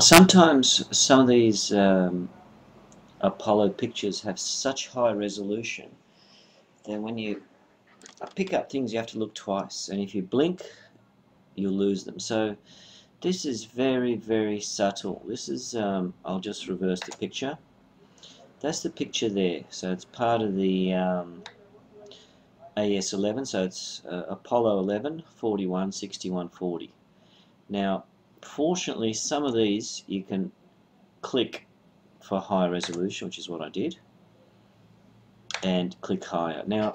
Sometimes some of these Apollo pictures have such high resolution that when you pick up things you have to look twice, and if you blink you'll lose them. So this is very, very subtle. This is, I'll just reverse the picture. That's the picture there. So it's part of the AS11, so it's Apollo 11, 41, 61, 40. Now, fortunately, some of these you can click for high resolution, which is what I did, and click higher. Now,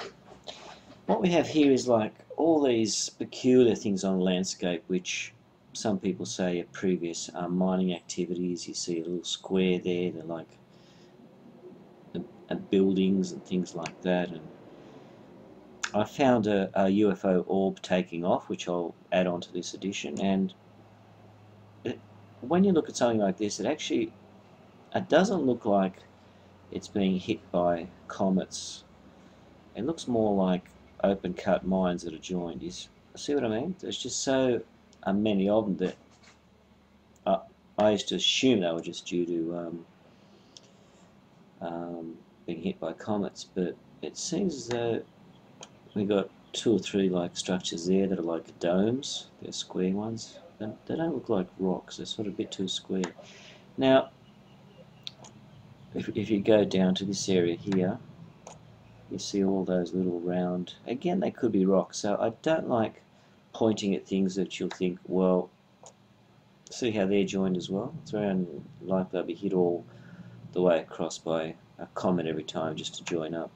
what we have here is like all these peculiar things on landscape, which some people say are previous mining activities. You see a little square there, they're like buildings and things like that. And I found a UFO orb taking off, which I'll add on to this edition. And when you look at something like this, it doesn't look like it's being hit by comets. It looks more like open cut mines that are joined. You see what I mean? There's just so many of them that I used to assume they were just due to being hit by comets, but it seems as though we got 2 or 3 like structures there that are like domes. They're square ones. They don't look like rocks. They're sort of a bit too square. Now, if you go down to this area here, you see all those little round. Again, they could be rocks. So I don't like pointing at things that you'll think, well, see how they're joined as well. It's very unlikely they'll be hit all the way across by a comet every time just to join up.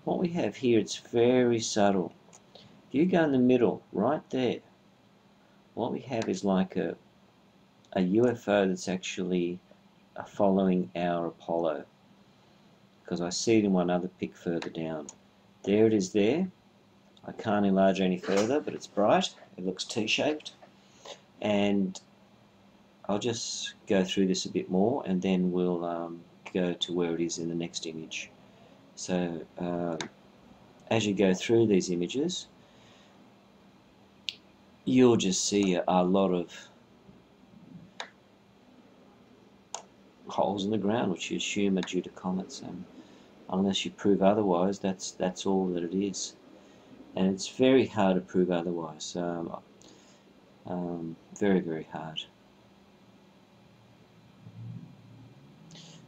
What we have here, it's very subtle. If you go in the middle, right there, what we have is like a UFO that's actually following our Apollo. Because I see it in one other pic further down. There it is there. I can't enlarge it any further, but it's bright. It looks T-shaped. And I'll just go through this a bit more, and then we'll go to where it is in the next image. So as you go through these images, you'll just see a lot of holes in the ground, which you assume are due to comets, and unless you prove otherwise, that's all that it is. And it's very hard to prove otherwise. Very, very hard.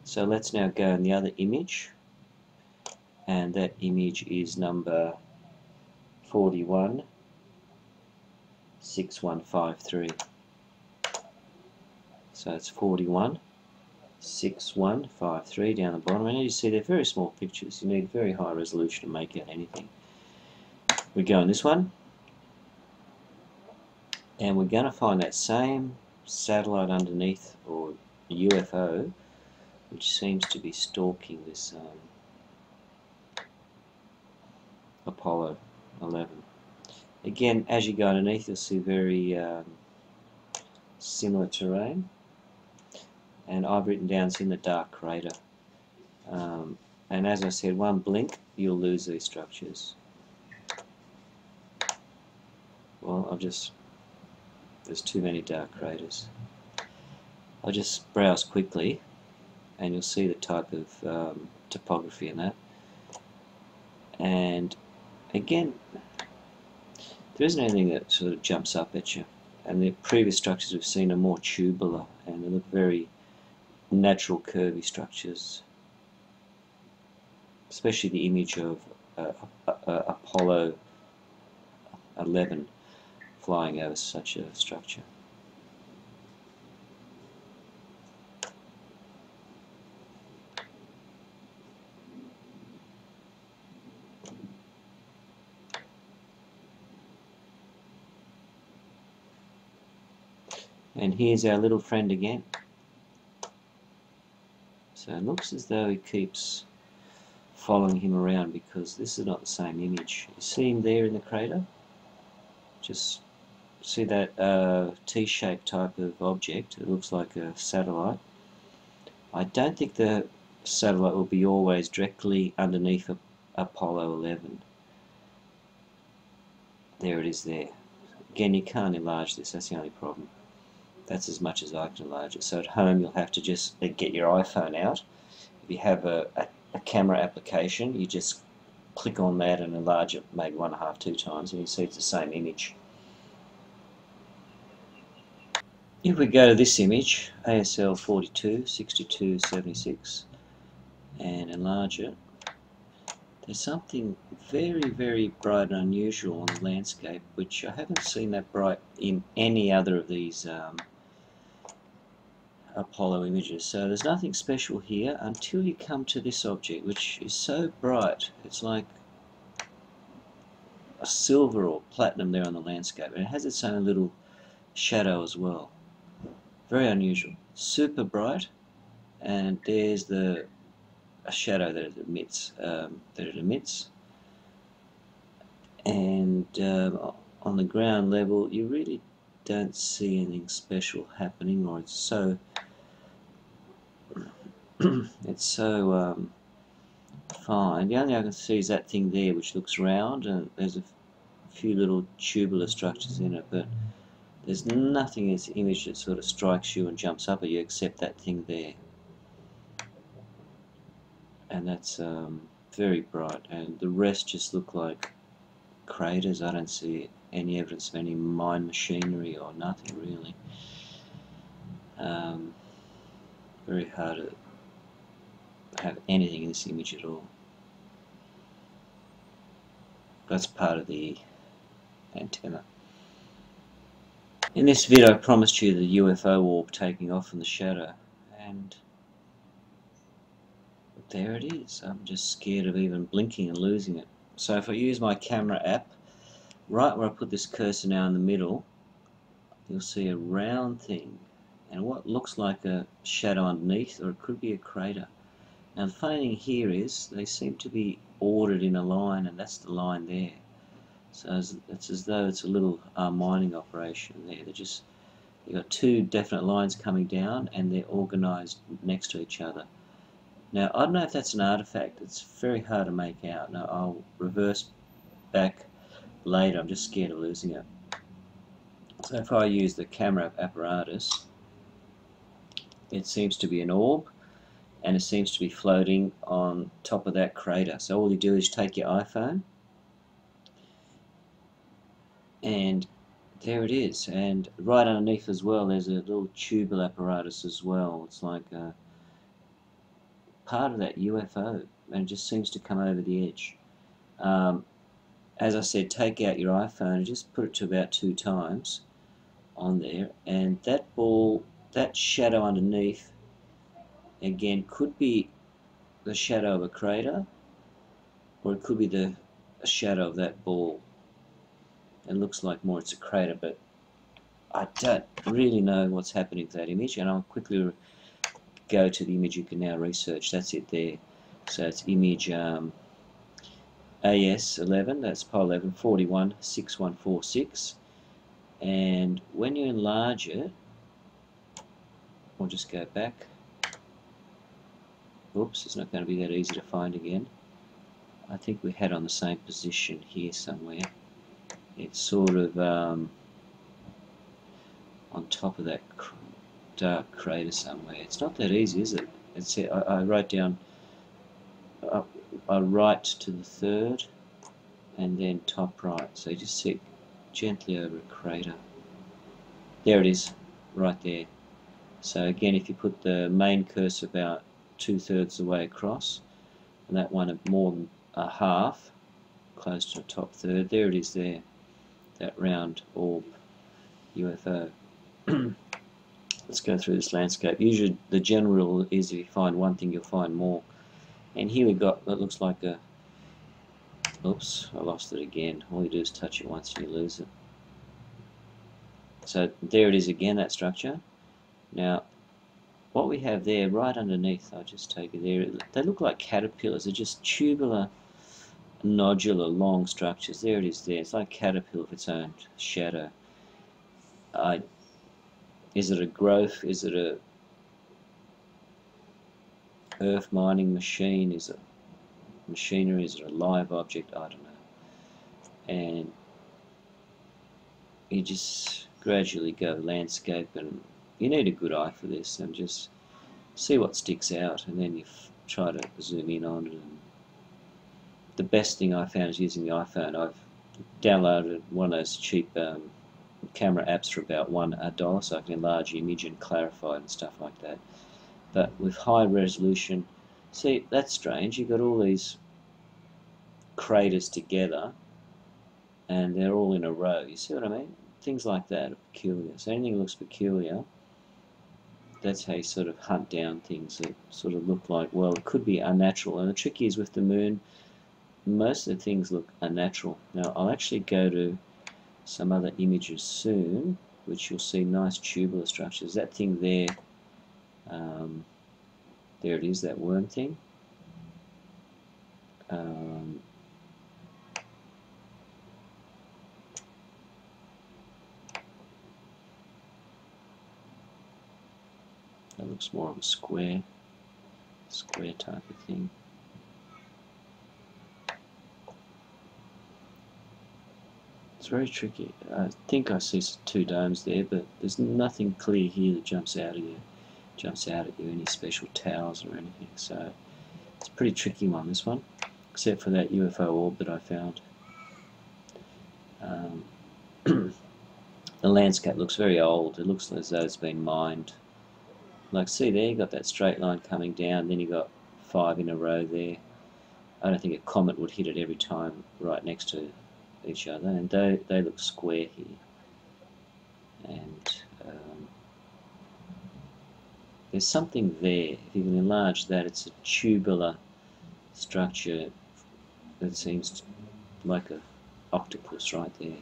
So let's now go in the other image, and that image is number 41 6153. So it's 41 6153 down the bottom, and as you see they're very small pictures. You need very high resolution to make out anything. We go on this one, and we're going to find that same satellite underneath, or UFO, which seems to be stalking this Apollo 11. Again, as you go underneath, you'll see very similar terrain, and I've written down it's in the dark crater. And as I said, one blink, you'll lose these structures. Well, there's too many dark craters. I'll just browse quickly, and you'll see the type of topography in that. And again, there isn't anything that sort of jumps up at you. And the previous structures we've seen are more tubular, and they look very natural curvy structures. Especially the image of Apollo 11 flying over such a structure. And here's our little friend again. So it looks as though he keeps following him around, because this is not the same image. You see him there in the crater? Just see that T-shaped type of object. It looks like a satellite. I don't think the satellite will be always directly underneath Apollo 11. There it is there. Again, you can't enlarge this, that's the only problem. That's as much as I can enlarge it. So at home you'll have to just get your iPhone out. If you have a camera application, you just click on that and enlarge it maybe 1.5, 2 times, and you see it's the same image. If we go to this image, ASL 42, 62, 76, and enlarge it, there's something very, very bright and unusual on the landscape, which I haven't seen that bright in any other of these Apollo images. So there's nothing special here until you come to this object, which is so bright. It's like a silver or platinum there on the landscape, and it has its own little shadow as well. Very unusual. Super bright, and there's a shadow that it emits. And on the ground level, you really don't see anything special happening, or it's so it's so fine. The only I can see is that thing there, which looks round, and there's a few little tubular structures in it, but there's nothing in this image that sort of strikes you and jumps up at you except that thing there. And that's very bright, and the rest just look like craters. I don't see any evidence of any mine machinery or nothing really. Very hard to have anything in this image at all. That's part of the antenna. In this video I promised you the UFO orb taking off in the shadow, and there it is. I'm just scared of even blinking and losing it. So if I use my camera app, right where I put this cursor now in the middle, you'll see a round thing and what looks like a shadow underneath, or it could be a crater. Now the funny thing here is they seem to be ordered in a line, and that's the line there. So it's as though it's a little mining operation there. You've got two definite lines coming down, and they're organized next to each other. Now I don't know if that's an artifact. It's very hard to make out. Now I'll reverse back later. I'm just scared of losing it. So if I use the camera apparatus, it seems to be an orb, and it seems to be floating on top of that crater. So all you do is take your iPhone, and there it is. And right underneath as well, there's a little tubal apparatus as well. It's like a part of that UFO, and it just seems to come over the edge. As I said, take out your iPhone and just put it to about 2 times on there, and that ball, that shadow underneath, again, could be the shadow of a crater, or it could be the shadow of that ball. It looks like more it's a crater, but I don't really know what's happening with that image, and I'll quickly go to the image you can now research. That's it there. So it's image AS11, that's PO 11 41 6146, and when you enlarge it, we'll just go back. Oops, it's not going to be that easy to find again. I think we had on the same position here somewhere. It's sort of on top of that dark crater somewhere. It's not that easy, is it? It's, I wrote down, I write to the third and then top right. So you just sit gently over a crater. There it is, right there. So again, if you put the main cursor about 2/3 the way across, and that one more than a half, close to the top third, there it is there, that round orb UFO. Let's go through this landscape. Usually the general rule is if you find one thing, you'll find more. And here we got what looks like a, oops, I lost it again. All you do is touch it once and you lose it. So there it is again, that structure. Now what we have there right underneath, I'll just take it there, they look like caterpillars. They're just tubular, nodular, long structures. There it is there. It's like a caterpillar with its own shadow. Is it a growth? Is it a earth mining machine? Is it machinery? Is it a live object? I don't know. And you just gradually go landscape and you need a good eye for this and just see what sticks out, and then you try to zoom in on it. And the best thing I found is using the iPhone. I've downloaded one of those cheap camera apps for about $1, so I can enlarge the image and clarify it and stuff like that. But with high resolution, see, that's strange. You've got all these craters together and they're all in a row. You see what I mean? Things like that are peculiar. So anything that looks peculiar, that's how you sort of hunt down things that sort of look like, well, it could be unnatural. And the trick is with the moon, most of the things look unnatural. Now, I'll actually go to some other images soon, which you'll see nice tubular structures. That thing there, there it is, that worm thing. That looks more of a square type of thing. It's very tricky. I think I see two domes there, but there's nothing clear here that jumps out at you, any special towers or anything. So it's a pretty tricky one, this one, except for that UFO orb that I found. The landscape looks very old. It looks as though it's been mined. Like, see there, you got that straight line coming down, then you got 5 in a row there. I don't think a comet would hit it every time right next to each other, and they look square here. And there's something there. If you can enlarge that, it's a tubular structure that seems like an octopus right there.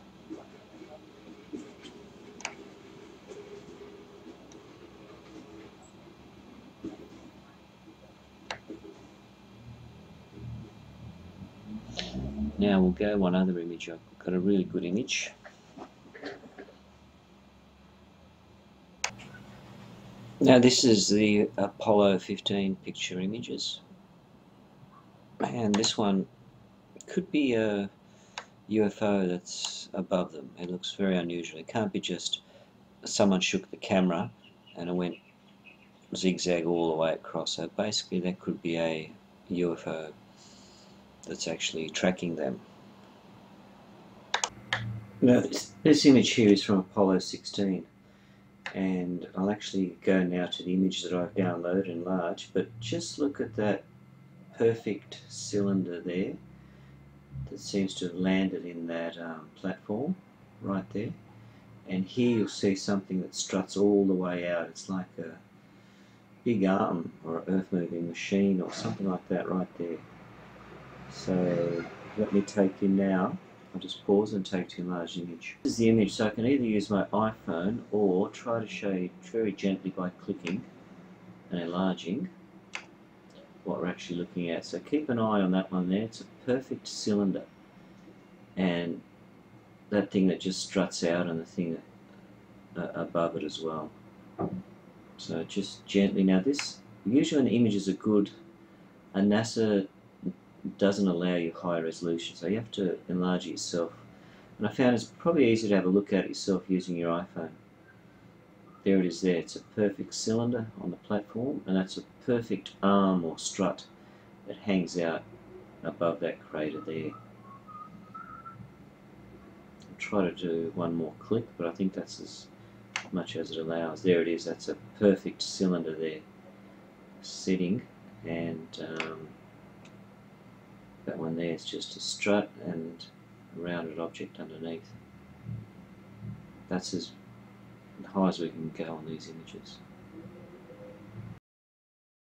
Now we'll go one other image. I've got a really good image. Now this is the Apollo 15 picture images. And this one could be a UFO that's above them. It looks very unusual. It can't be just someone shook the camera and it went zigzag all the way across. So basically that could be a UFO that's actually tracking them. Now this image here is from Apollo 16, and I'll actually go now to the image that I've downloaded and enlarged, but just look at that perfect cylinder there that seems to have landed in that platform right there. And here you'll see something that struts all the way out. It's like a big arm or an earth-moving machine or something like that right there. So let me take you now. I'll just pause and take to enlarge image. This is the image, so I can either use my iPhone or try to show you very gently by clicking and enlarging what we're actually looking at. So keep an eye on that one there. It's a perfect cylinder, and that thing that just struts out and the thing above it as well. So just gently. Now this, usually when the images are good, a NASA doesn't allow you high resolution, so you have to enlarge it yourself. And I found it's probably easier to have a look at it yourself using your iPhone. There it is there. It's a perfect cylinder on the platform, and that's a perfect arm or strut that hangs out above that crater there. I'll try to do one more click, but I think that's as much as it allows. There it is. That's a perfect cylinder there sitting, and that one there is just a strut and a rounded object underneath. That's as high as we can go on these images.